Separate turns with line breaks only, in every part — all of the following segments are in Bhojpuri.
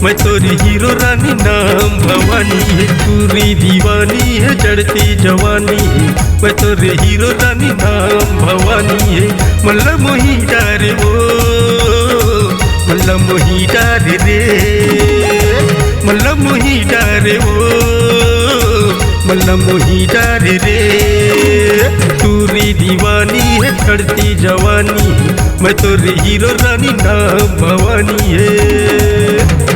मैं तोरी हीरो रानी नाम भवानी है। पूरी दीवानी है चढ़ती जवानी है, मैं तोरे हीरो रानी नाम भवानी है। मल्ला मोही डारे वो मल्ला मोही डारे रे, मल्ला मोही डारे वो मल्ला मोही डारे रे। पूरी दीवानी है चढ़ती जवानी है, मैं तोरे हीरो रानी नाम भवानी है।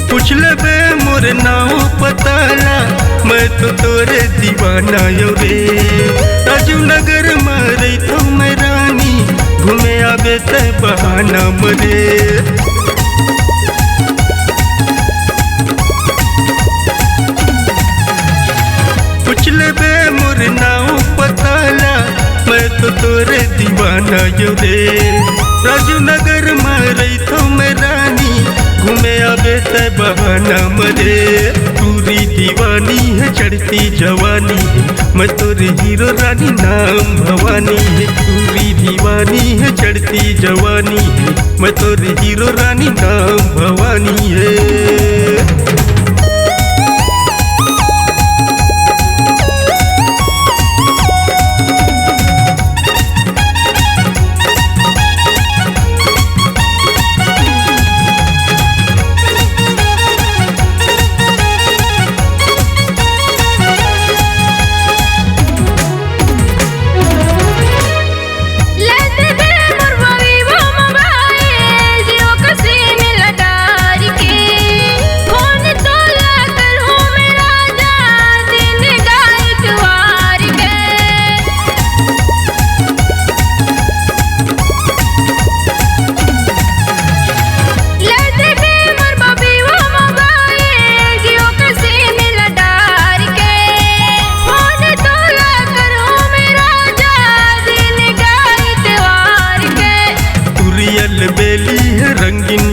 पूछ ले बे मोर नाव पताला, मैं तो तोरे दीवाना यो रे। राजू नगर मरे तो मैं रानी, घूमे आवे ते बहाना मरे। पूछ ले बे मोर नाव पताला, मैं तो तोरे दीवाना यो रे। राजू नगर मरे तो मैं रानी, घूमे आवे ते बहाना मरे। पूरी दीवानी है चढ़ती जवानी है, मैं तोरे हीरो रानी नाम भवानी है। पूरी दीवानी है चढ़ती जवानी है, मैं तोरे हीरो रानी नाम भवानी है।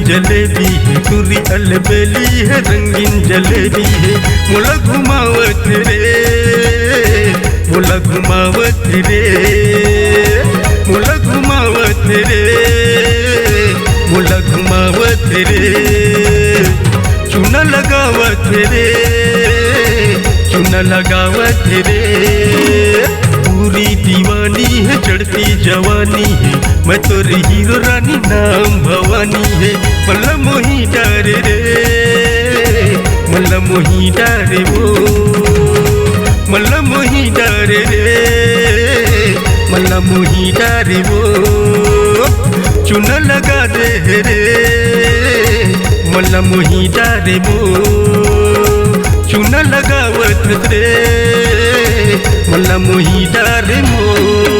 जलेबी है तुरी अलबेली है, रंगीन जलेबी है। मोला घुमावत रे मोला घुमावत रे मोला घुमावत रे मोला घुमावत रे। चूना लगावत रे चूना लगावत रे। पूरी दीवानी है चढ़ती जवानी है, मैं तोरी हीरो रानी नाम भवानी है। मल्ला मोही डारे रे मल्ला मोही डारे वो मल्ला मोही डारे रे मल्ला मोही डारे वो। चूना लगा दे रे मल्ला मोही डारे वो, चूना लगावत रे मल्ला मोही डारे वो।